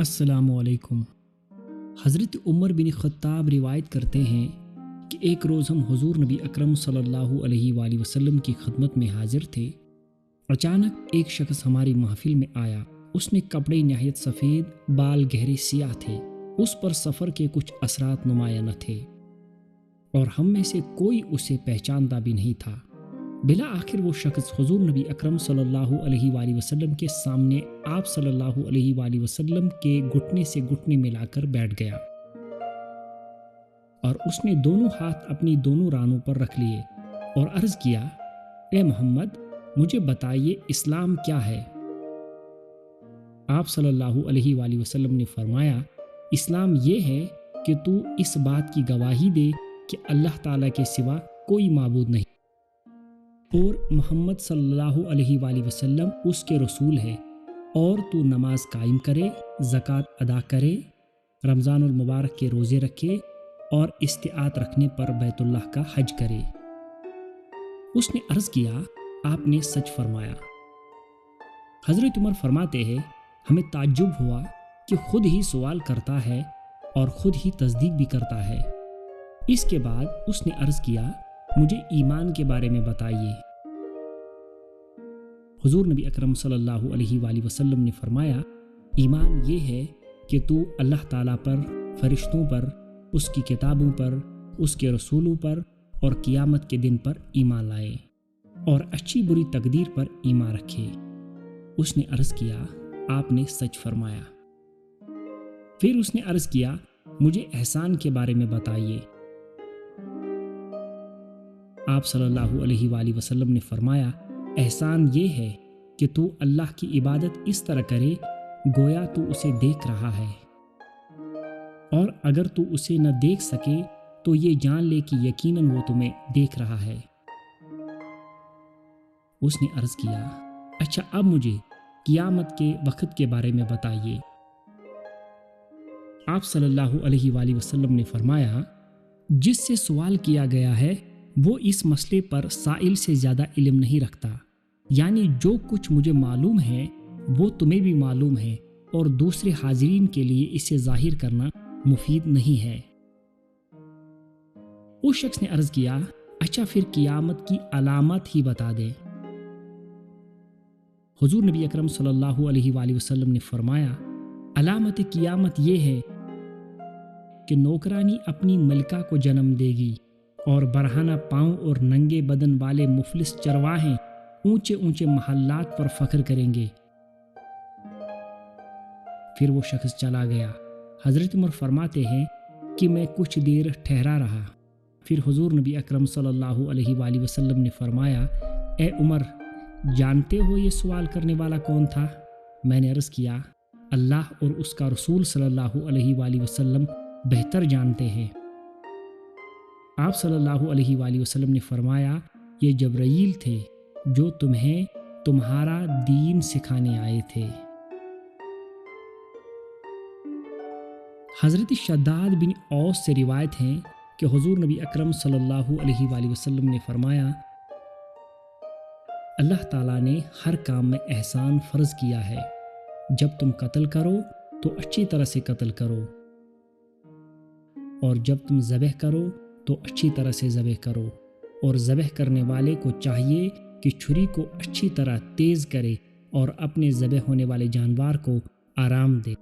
السلام علیکم۔ حضرت عمر بن خطاب روایت کرتے ہیں کہ ایک روز ہم حضور نبی اکرم صلی اللہ علیہ وآلہ وسلم کی خدمت میں حاضر تھے۔ اچانک ایک شخص ہماری محفل میں آیا۔ اس نے کپڑے نہایت سفید، بال گہرے سیاہ تھے۔ اس پر سفر کے کچھ اثرات نمایاں نہ تھے اور ہم میں سے کوئی اسے پہچانتا بھی نہیں تھا۔ بالآخر وہ شخص حضور نبی اکرم صلی اللہ علیہ وآلہ وسلم کے سامنے آپ صلی اللہ علیہ وآلہ وسلم کے گھٹنے سے گھٹنے ملا کر بیٹھ گیا اور اس نے دونوں ہاتھ اپنی دونوں رانوں پر رکھ لیے اور عرض کیا، اے محمد، مجھے بتائیے اسلام کیا ہے؟ آپ صلی اللہ علیہ وآلہ وسلم نے فرمایا، اسلام یہ ہے کہ تو اس بات کی گواہی دے کہ اللہ تعالیٰ کے سوا کوئی معبود نہیں اور محمد صلی اللہ علیہ وآلہ وسلم اس کے رسول ہے، اور تو نماز قائم کرے، زکوٰۃ ادا کرے، رمضان المبارک کے روزے رکھے اور استطاعت رکھنے پر بیت اللہ کا حج کرے۔ اس نے عرض کیا، آپ نے سچ فرمایا۔ حضرت عمر فرماتے ہیں، ہمیں تعجب ہوا کہ خود ہی سوال کرتا ہے اور خود ہی تصدیق بھی کرتا ہے۔ اس کے بعد اس نے عرض کیا، مجھے ایمان کے بارے میں بتائیے۔ حضور نبی اکرم صلی اللہ علیہ وآلہ وسلم نے فرمایا، ایمان یہ ہے کہ تو اللہ تعالیٰ پر، فرشتوں پر، اس کی کتابوں پر، اس کے رسولوں پر اور قیامت کے دن پر ایمان لائے اور اچھی بری تقدیر پر ایمان رکھے۔ اس نے عرض کیا، آپ نے سچ فرمایا۔ پھر اس نے عرض کیا، مجھے احسان کے بارے میں بتائیے۔ آپ صلی اللہ علیہ وآلہ وسلم نے فرمایا، احسان یہ ہے کہ تو اللہ کی عبادت اس طرح کرے گویا تو اسے دیکھ رہا ہے، اور اگر تو اسے نہ دیکھ سکے تو یہ جان لے کہ یقیناً وہ تمہیں دیکھ رہا ہے۔ اس نے عرض کیا، اچھا اب مجھے قیامت کے وقت کے بارے میں بتائیے۔ آپ صلی اللہ علیہ وآلہ وسلم نے فرمایا، جس سے سوال کیا گیا ہے وہ اس مسئلے پر سائل سے زیادہ علم نہیں رکھتا، یعنی جو کچھ مجھے معلوم ہے وہ تمہیں بھی معلوم ہے اور دوسرے حاضرین کے لیے اسے ظاہر کرنا مفید نہیں ہے۔ اس شخص نے عرض کیا، اچھا پھر قیامت کی علامات ہی بتا دے۔ حضور نبی اکرم صلی اللہ علیہ وآلہ وسلم نے فرمایا، علامت قیامت یہ ہے کہ نوکرانی اپنی ملکہ کو جنم دے گی اور برہنہ پاؤں اور ننگے بدن والے مفلس چرواہے اونچے اونچے محلات پر فخر کریں گے۔ پھر وہ شخص چلا گیا۔ حضرت عمر فرماتے ہیں کہ میں کچھ دیر ٹھہرا رہا۔ پھر حضور نبی اکرم صلی اللہ علیہ وآلہ وسلم نے فرمایا، اے عمر، جانتے ہو یہ سوال کرنے والا کون تھا؟ میں نے عرض کیا، اللہ اور اس کا رسول صلی اللہ علیہ وآلہ وسلم بہتر جانتے ہیں۔ آپ صلی اللہ علیہ وآلہ وسلم نے فرمایا، یہ جبرائیل تھے جو تمہیں تمہارا دین سکھانے آئے تھے۔ حضرت شداد بن اوس سے روایت ہے کہ حضور نبی اکرم صلی اللہ علیہ وآلہ وسلم نے فرمایا، اللہ تعالیٰ نے ہر کام میں احسان فرض کیا ہے۔ جب تم قتل کرو تو اچھی طرح سے قتل کرو، اور جب تم ذبح کرو تو اچھی طرح سے ذبح کرو، اور ذبح کرنے والے کو چاہیے کہ چھری کو اچھی طرح تیز کرے اور اپنے ذبح ہونے والے جانور کو آرام دے۔